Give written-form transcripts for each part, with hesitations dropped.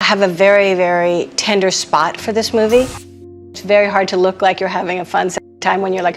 have a very, very tender spot for this movie. It's very hard to look like you're having a fun time when you're like,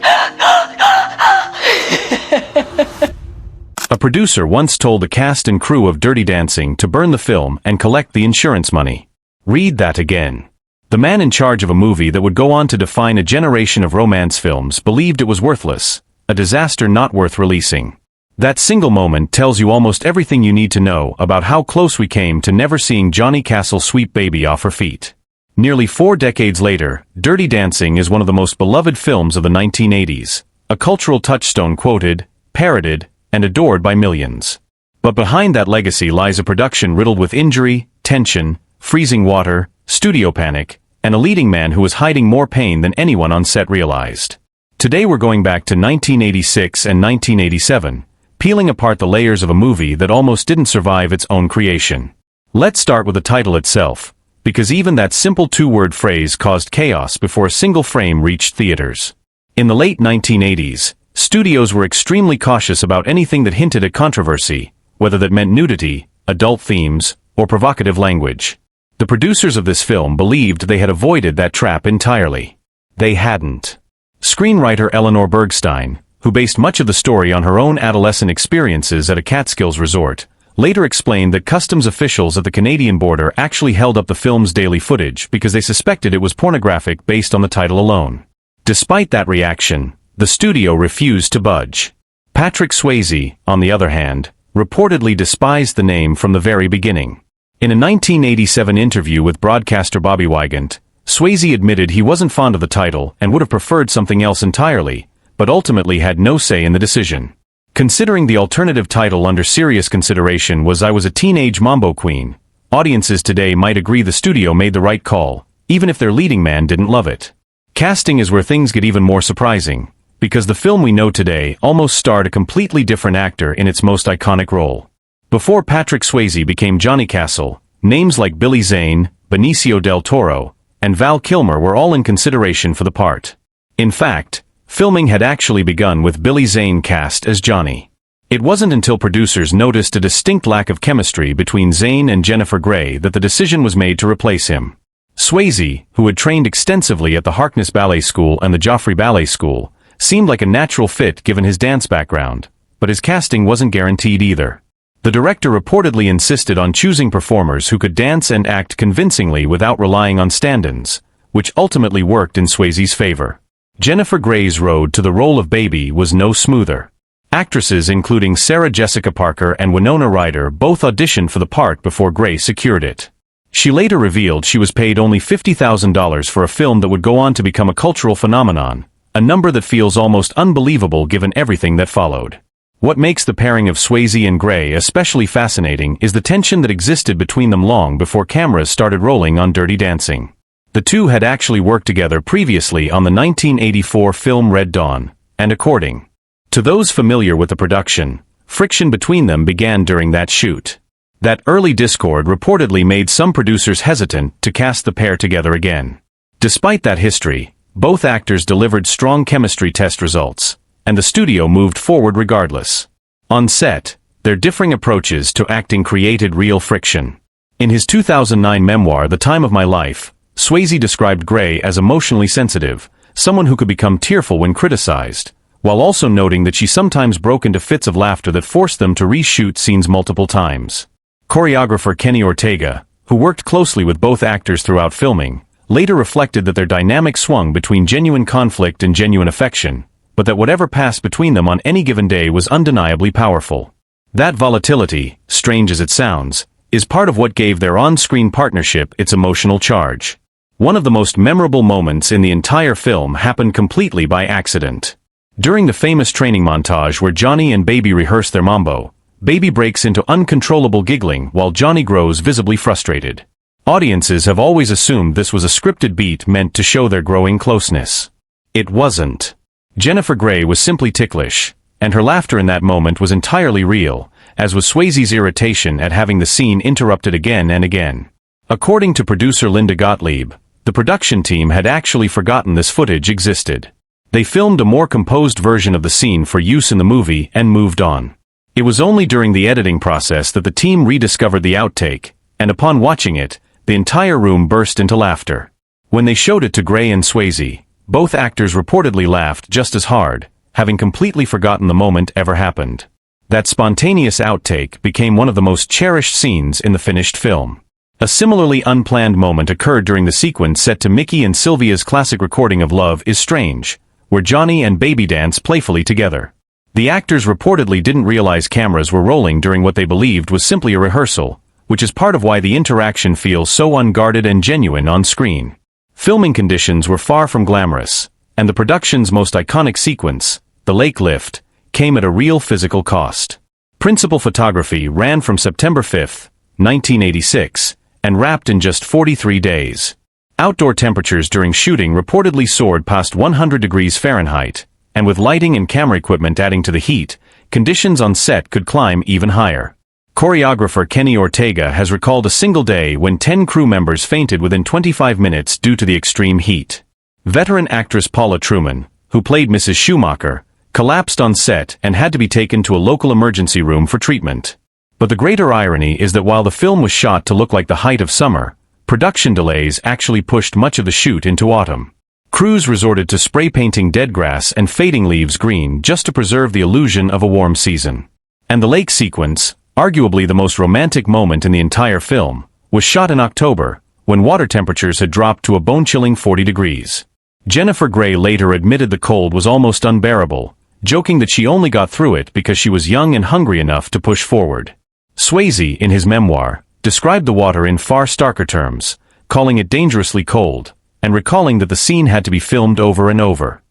A producer once told the cast and crew of Dirty Dancing to burn the film and collect the insurance money. Read that again. The man in charge of a movie that would go on to define a generation of romance films believed it was worthless, a disaster not worth releasing. That single moment tells you almost everything you need to know about how close we came to never seeing Johnny Castle sweep Baby off her feet. Nearly 4 decades later, Dirty Dancing is one of the most beloved films of the 1980s, a cultural touchstone quoted, parroted, and adored by millions. But behind that legacy lies a production riddled with injury, tension, freezing water, studio panic, and a leading man who was hiding more pain than anyone on set realized. Today we're going back to 1986 and 1987, peeling apart the layers of a movie that almost didn't survive its own creation. Let's start with the title itself, because even that simple 2-word phrase caused chaos before a single frame reached theaters. In the late 1980s, studios were extremely cautious about anything that hinted at controversy, whether that meant nudity, adult themes, or provocative language. The producers of this film believed they had avoided that trap entirely. They hadn't. Screenwriter Eleanor Bergstein, who based much of the story on her own adolescent experiences at a Catskills resort, later explained that customs officials at the Canadian border actually held up the film's daily footage because they suspected it was pornographic based on the title alone. Despite that reaction, the studio refused to budge. Patrick Swayze, on the other hand, reportedly despised the name from the very beginning. In a 1987 interview with broadcaster Bobby Wygant, Swayze admitted he wasn't fond of the title and would have preferred something else entirely, but ultimately had no say in the decision. Considering the alternative title under serious consideration was I Was a Teenage Mambo Queen, audiences today might agree the studio made the right call, even if their leading man didn't love it. Casting is where things get even more surprising, because the film we know today almost starred a completely different actor in its most iconic role. Before Patrick Swayze became Johnny Castle, names like Billy Zane, Benicio del Toro, and Val Kilmer were all in consideration for the part. In fact, filming had actually begun with Billy Zane cast as Johnny. It wasn't until producers noticed a distinct lack of chemistry between Zane and Jennifer Grey that the decision was made to replace him. Swayze, who had trained extensively at the Harkness Ballet School and the Joffrey Ballet School, seemed like a natural fit given his dance background, but his casting wasn't guaranteed either. The director reportedly insisted on choosing performers who could dance and act convincingly without relying on stand-ins, which ultimately worked in Swayze's favor. Jennifer Grey's road to the role of Baby was no smoother. Actresses including Sarah Jessica Parker and Winona Ryder both auditioned for the part before Grey secured it. She later revealed she was paid only $50,000 for a film that would go on to become a cultural phenomenon, a number that feels almost unbelievable given everything that followed. What makes the pairing of Swayze and Grey especially fascinating is the tension that existed between them long before cameras started rolling on Dirty Dancing. The two had actually worked together previously on the 1984 film Red Dawn, and according to those familiar with the production, friction between them began during that shoot. That early discord reportedly made some producers hesitant to cast the pair together again. Despite that history, both actors delivered strong chemistry test results, and the studio moved forward regardless. On set, their differing approaches to acting created real friction. In his 2009 memoir The Time of My Life, Swayze described Grey as emotionally sensitive, someone who could become tearful when criticized, while also noting that she sometimes broke into fits of laughter that forced them to reshoot scenes multiple times. Choreographer Kenny Ortega, who worked closely with both actors throughout filming, later reflected that their dynamic swung between genuine conflict and genuine affection, but that whatever passed between them on any given day was undeniably powerful. That volatility, strange as it sounds, is part of what gave their on-screen partnership its emotional charge. One of the most memorable moments in the entire film happened completely by accident. During the famous training montage where Johnny and Baby rehearse their mambo, Baby breaks into uncontrollable giggling while Johnny grows visibly frustrated. Audiences have always assumed this was a scripted beat meant to show their growing closeness. It wasn't. Jennifer Grey was simply ticklish, and her laughter in that moment was entirely real, as was Swayze's irritation at having the scene interrupted again and again. According to producer Linda Gottlieb, the production team had actually forgotten this footage existed. They filmed a more composed version of the scene for use in the movie and moved on. It was only during the editing process that the team rediscovered the outtake, and upon watching it, the entire room burst into laughter. When they showed it to Gray and Swayze, both actors reportedly laughed just as hard, having completely forgotten the moment ever happened. That spontaneous outtake became one of the most cherished scenes in the finished film. A similarly unplanned moment occurred during the sequence set to Mickey and Sylvia's classic recording of Love Is Strange, where Johnny and Baby dance playfully together. The actors reportedly didn't realize cameras were rolling during what they believed was simply a rehearsal, which is part of why the interaction feels so unguarded and genuine on screen. Filming conditions were far from glamorous, and the production's most iconic sequence, the lake lift, came at a real physical cost. Principal photography ran from September 5, 1986, and wrapped in just 43 days. Outdoor temperatures during shooting reportedly soared past 100 degrees Fahrenheit, and with lighting and camera equipment adding to the heat, conditions on set could climb even higher. Choreographer Kenny Ortega has recalled a single day when 10 crew members fainted within 25 minutes due to the extreme heat. Veteran actress Paula Truman, who played Mrs. Schumacher, collapsed on set and had to be taken to a local emergency room for treatment. But the greater irony is that while the film was shot to look like the height of summer, production delays actually pushed much of the shoot into autumn. Crews resorted to spray painting dead grass and fading leaves green just to preserve the illusion of a warm season. And the lake sequence, arguably the most romantic moment in the entire film, was shot in October, when water temperatures had dropped to a bone-chilling 40 degrees. Jennifer Grey later admitted the cold was almost unbearable, joking that she only got through it because she was young and hungry enough to push forward. Swayze, in his memoir, described the water in far starker terms, calling it dangerously cold, and recalling that the scene had to be filmed over and over.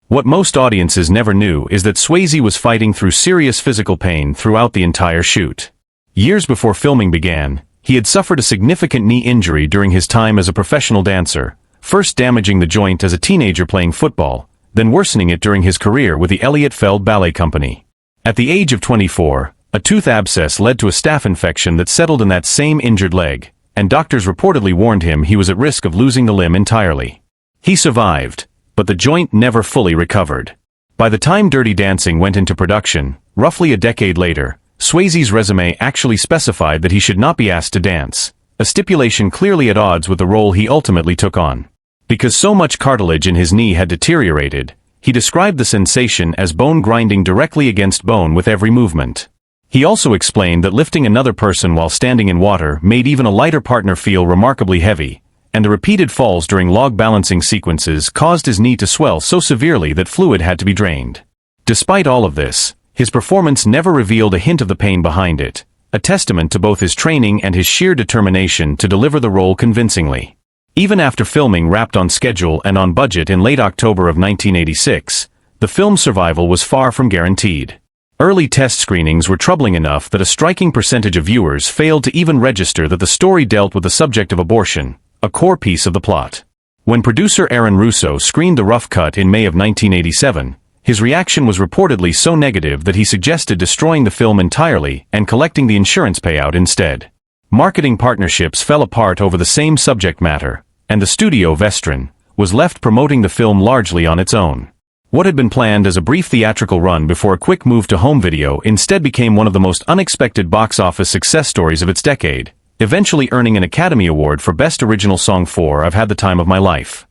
What most audiences never knew is that Swayze was fighting through serious physical pain throughout the entire shoot. Years before filming began, he had suffered a significant knee injury during his time as a professional dancer, first damaging the joint as a teenager playing football, then worsening it during his career with the Elliott Feld Ballet Company. At the age of 24, a tooth abscess led to a staph infection that settled in that same injured leg, and doctors reportedly warned him he was at risk of losing the limb entirely. He survived, but the joint never fully recovered. By the time Dirty Dancing went into production, roughly a decade later, Swayze's resume actually specified that he should not be asked to dance, a stipulation clearly at odds with the role he ultimately took on. Because so much cartilage in his knee had deteriorated, he described the sensation as bone grinding directly against bone with every movement. He also explained that lifting another person while standing in water made even a lighter partner feel remarkably heavy, and the repeated falls during log balancing sequences caused his knee to swell so severely that fluid had to be drained. Despite all of this, his performance never revealed a hint of the pain behind it, a testament to both his training and his sheer determination to deliver the role convincingly. Even after filming wrapped on schedule and on budget in late October of 1986, the film's survival was far from guaranteed. Early test screenings were troubling enough that a striking percentage of viewers failed to even register that the story dealt with the subject of abortion, a core piece of the plot. When producer Aaron Russo screened the rough cut in May of 1987, his reaction was reportedly so negative that he suggested destroying the film entirely and collecting the insurance payout instead. Marketing partnerships fell apart over the same subject matter, and the studio Vestron was left promoting the film largely on its own. What had been planned as a brief theatrical run before a quick move to home video instead became one of the most unexpected box office success stories of its decade, eventually earning an Academy Award for Best Original Song for I've Had the Time of My Life.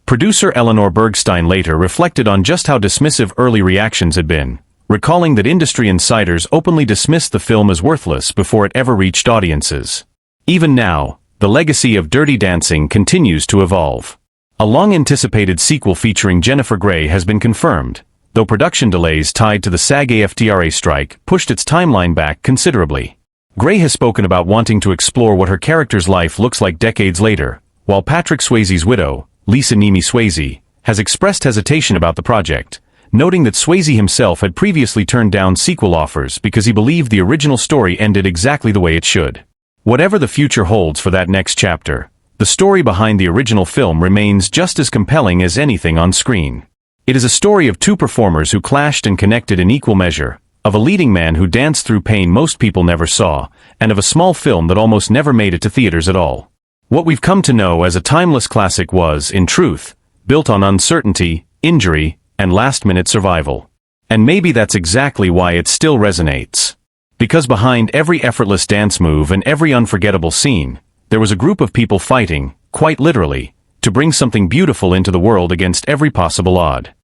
Producer Eleanor Bergstein later reflected on just how dismissive early reactions had been, recalling that industry insiders openly dismissed the film as worthless before it ever reached audiences. Even now, the legacy of Dirty Dancing continues to evolve. A long-anticipated sequel featuring Jennifer Grey has been confirmed, though production delays tied to the SAG-AFTRA strike pushed its timeline back considerably. Grey has spoken about wanting to explore what her character's life looks like decades later, while Patrick Swayze's widow, Lisa Nemi Swayze, has expressed hesitation about the project, noting that Swayze himself had previously turned down sequel offers because he believed the original story ended exactly the way it should. Whatever the future holds for that next chapter, the story behind the original film remains just as compelling as anything on screen. It is a story of two performers who clashed and connected in equal measure, of a leading man who danced through pain most people never saw, and of a small film that almost never made it to theaters at all. What we've come to know as a timeless classic was, in truth, built on uncertainty, injury, and last-minute survival. And maybe that's exactly why it still resonates. Because behind every effortless dance move and every unforgettable scene, There was a group of people fighting, quite literally, to bring something beautiful into the world against every possible odd.